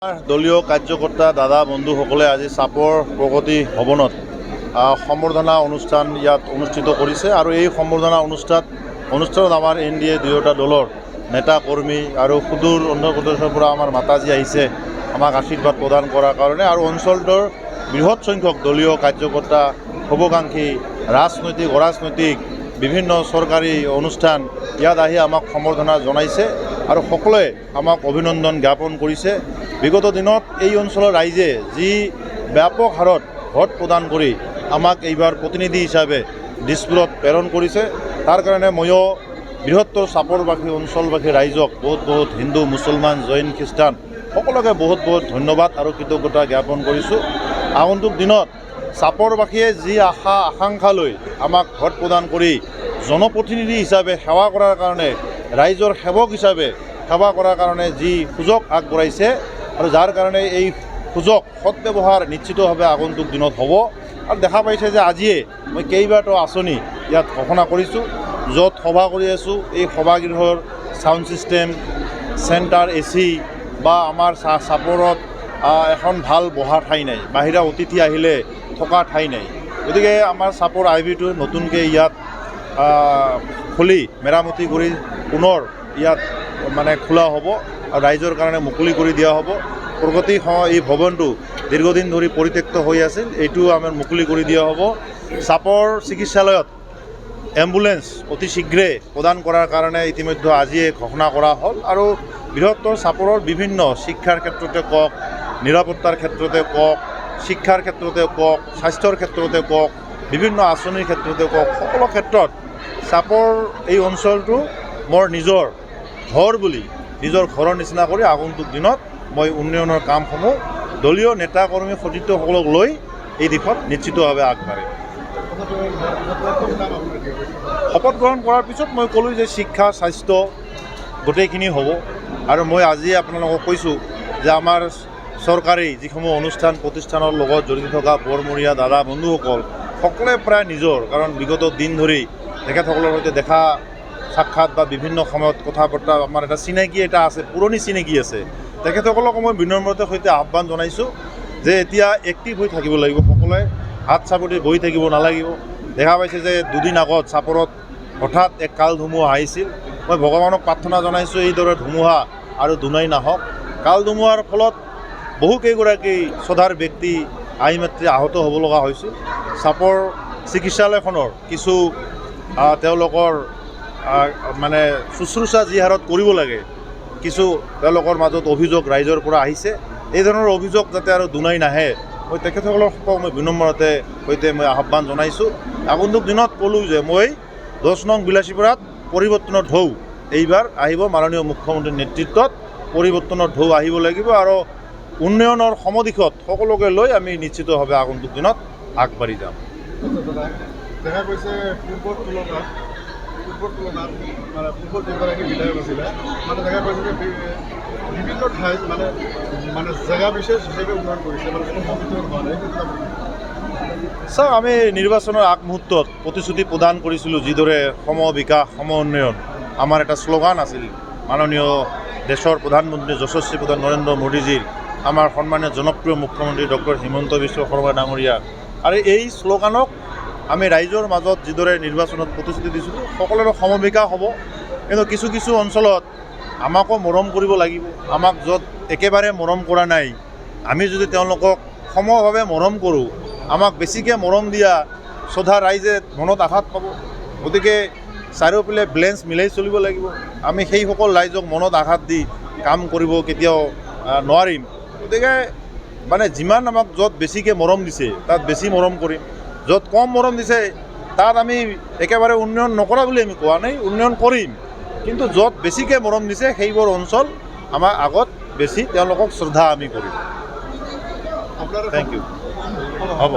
দলীয় কাৰ্যকৰ্তা দাদা বন্ধুসকলে আজি চাপৰ প্ৰগতি ভৱনত সম্বৰ্ধনা অনুষ্ঠান ইয়াত অনুষ্ঠিত কৰিছে আৰু এই সম্বৰ্ধনা অনুষ্ঠানত আমাৰ NDA দুয়োটা দলৰ নেতা কৰ্মী আৰু সুদূৰ অন্ধ্ৰ প্ৰদেশৰ পৰা আমাৰ মাতাজী আহিছে আমাক আশীৰ্বাদ প্ৰদান কৰাৰ কাৰণে আৰু অঞ্চলটোৰ বৃহৎ সংখ্যক দলীয় কাৰ্যকৰ্তা শুভাকাংক্ষী ৰাজনৈতিক অৰাজনৈতিক বিভিন্ন চৰকাৰী অনুষ্ঠান ইয়াত আহি আমাক সম্বৰ্ধনা জনাইছে আৰু সকলোৱে আমাক অভিনন্দন জ্ঞাপন কৰিছে। বিগত দিনত এই অঞ্চলৰ ৰাইজে যি ব্যাপক হাৰত ভোট প্ৰদান কৰি আমাক এইবাৰ প্ৰতিনিধি হিচাপে দিছপুৰত প্ৰেৰণ কৰিছে তাৰ কাৰণে ময়ো বৃহত্তৰ চাপৰবাসী অঞ্চলবাসী ৰাইজক বহুত হিন্দু মুছলমান জৈন খ্ৰীষ্টান সকলোকে বহুত ধন্যবাদ আৰু কৃতজ্ঞতা জ্ঞাপন কৰিছোঁ। আগন্তুক দিনত চাপৰবাসীয়ে যি আশা আকাংক্ষা লৈ আমাক ভোট প্ৰদান কৰি জনপ্ৰতিনিধি হিচাপে সেৱা কৰাৰ কাৰণে ৰাইজৰ সেৱক হিচাপে সেৱা কৰাৰ কাৰণে যি সুযোগ আগবঢ়াইছে আৰু যাৰ কাৰণে এই সুযোগ সৎব্যৱহাৰ নিশ্চিতভাৱে আগন্তুক দিনত হ'ব। আৰু দেখা পাইছে যে আজিয়ে মই কেইবাটাও আঁচনি ইয়াত ঘোষণা কৰিছোঁ য'ত সভা কৰি আছোঁ। এই সভাগৃহৰ ছাউণ্ড ছিষ্টেম চেণ্টাৰ AC বা আমাৰ চাপৰত এখন ভাল বহা ঠাই নাই, বাহিৰা অতিথি আহিলে থকা ঠাই নাই। গতিকে আমাৰ চাপৰ IB-টো নতুনকৈ ইয়াত খুলি মেৰামতি কৰি পুনৰ ইয়াত মানে খোলা হ'ব আৰু ৰাইজৰ কাৰণে মুকলি কৰি দিয়া হ'ব। প্ৰগতি এই ভৱনটো দীৰ্ঘদিন ধৰি পৰিত্যক্ত হৈ আছিল, এইটো আমাৰ মুকলি কৰি দিয়া হ'ব। চাপৰ চিকিৎসালয়ত এম্বুলেন্স অতি শীঘ্ৰে প্ৰদান কৰাৰ কাৰণে ইতিমধ্যে আজিয়ে ঘোষণা কৰা হ'ল আৰু বৃহত্তৰ চাপৰৰ বিভিন্ন শিক্ষাৰ ক্ষেত্ৰতে কওক, নিৰাপত্তাৰ ক্ষেত্ৰতে কওক, শিক্ষাৰ ক্ষেত্ৰতে কওক, স্বাস্থ্যৰ ক্ষেত্ৰতে কওক, বিভিন্ন আঁচনিৰ ক্ষেত্ৰতে কওক, সকলো ক্ষেত্ৰত চাপৰ এই অঞ্চলটো মোৰ নিজৰ ঘৰ বুলি নিজৰ ঘৰৰ নিচিনা কৰি আগন্তুক দিনত মই উন্নয়নৰ কামসমূহ দলীয় নেতা কৰ্মী সতীৰ্থসকলক লৈ এই দিশত নিশ্চিতভাৱে আগবাঢ়িম। শপত গ্ৰহণ কৰাৰ পিছত মই ক'লোঁ যে শিক্ষা স্বাস্থ্য গোটেইখিনি হ'ব আৰু মই আজি আপোনালোকক কৈছোঁ যে আমাৰ চৰকাৰী যিসমূহ অনুষ্ঠান প্ৰতিষ্ঠানৰ লগত জড়িত থকা বৰমূৰীয়া দাদা বন্ধুসকল সকলোৱে প্ৰায় নিজৰ, কাৰণ বিগত দিন ধৰি তেখেতসকলৰ সৈতে দেখা সাক্ষাৎ বা বিভিন্ন সময়ত কথা বতৰা আমাৰ এটা চিনাকি এটা আছে, পুৰণি চিনাকি আছে। তেখেতসকলক মই বিনম্ৰতাৰ সৈতে আহ্বান জনাইছোঁ যে এতিয়া এক্টিভ হৈ থাকিব লাগিব, সকলোৱে হাত চাপতি বহি থাকিব নালাগিব। দেখা পাইছে যে দুদিন আগত চাপৰত হঠাৎ এক কাল ধুমুহা আহিছিল। মই ভগৱানক প্ৰাৰ্থনা জনাইছোঁ এইদৰে ধুমুহা আৰু দুনাই নাহক। কাল ধুমুহাৰ ফলত বহুকেইগৰাকী শ্ৰদ্ধাৰ ব্যক্তি আইমাতৃ আহত হ'ব লগা হৈছিল। চাপৰ চিকিৎসালয়খনৰ কিছু তেওঁলোকৰ মানে শুশ্ৰূষা যি হাৰত কৰিব লাগে কিছু তেওঁলোকৰ মাজত অভিযোগ ৰাইজৰ পৰা আহিছে। এই ধৰণৰ অভিযোগ যাতে আৰু দুনাই নাহে মই তেখেতসকলৰ মই বিনম্ৰতাৰ সৈতে মই আহ্বান জনাইছোঁ। আগন্তুক দিনত ক'লোঁ যে মই 10 নং বিলাসীপাৰাত পৰিৱৰ্তনৰ ঢৌ এইবাৰ আহিব, মাননীয় মুখ্যমন্ত্ৰীৰ নেতৃত্বত পৰিৱৰ্তনৰ ঢৌ আহিব লাগিব আৰু উন্নয়নৰ সমদিশত সকলোকে লৈ আমি নিশ্চিতভাৱে আগন্তুক দিনত আগবাঢ়ি যাম। দেখা গৈছে পূৰ্বৰ তুলনাত মানে পূৰ্বৰ যিগৰাকী বিধায়ক আছিলে মানে দেখা গৈছে যে বিভিন্ন ঠাইত মানে জেগা বিশেষ হিচাপে উন্নয়ন কৰিছে, মানে কোনো কম্পিউটাৰ হোৱা নাই। চাওক, আমি নিৰ্বাচনৰ আগমুহূৰ্তত প্ৰতিশ্ৰুতি প্ৰদান কৰিছিলোঁ যিদৰে সম বিকাশ সম উন্নয়ন আমাৰ এটা শ্লোগান আছিল মাননীয় দেশৰ প্ৰধানমন্ত্ৰী যশস্বী প্ৰধান নৰেন্দ্ৰ মোদীজীৰ, আমাৰ সন্মানীয় জনপ্ৰিয় মুখ্যমন্ত্ৰী ডক্টৰ হিমন্ত বিশ্ব শৰ্মা ডাঙৰীয়া। আৰু এই শ্লোগানক আমি ৰাইজৰ মাজত যিদৰে নিৰ্বাচনত প্ৰতিশ্ৰুতি দিছিলোঁ সকলোৰে সমবিকাশ হ'ব, কিন্তু কিছু অঞ্চলত আমাকো মৰম কৰিব লাগিব। আমাক য'ত একেবাৰে মৰম কৰা নাই, আমি যদি তেওঁলোকক সমভাৱে মৰম কৰোঁ, আমাক বেছিকৈ মৰম দিয়া শ্ৰদ্ধা ৰাইজে মনত আঘাত পাব। গতিকে চাৰিওফালে বেলেঞ্চ মিলাই চলিব লাগিব। আমি সেইসকল ৰাইজক মনত আঘাত দি কাম কৰিব কেতিয়াও নোৱাৰিম। গতিকে মানে যিমান আমাক য'ত বেছিকৈ মৰম দিছে তাত বেছি মৰম কৰিম, য'ত কম মৰম দিছে তাত আমি একেবাৰে উন্নয়ন নকৰা বুলি আমি কোৱা নাই, উন্নয়ন কৰিম। কিন্তু য'ত বেছিকৈ মৰম দিছে সেইবোৰ অঞ্চল আমাৰ আগত বেছি তেওঁলোকক শ্ৰদ্ধা আমি কৰিম। Thank you. হ'ব।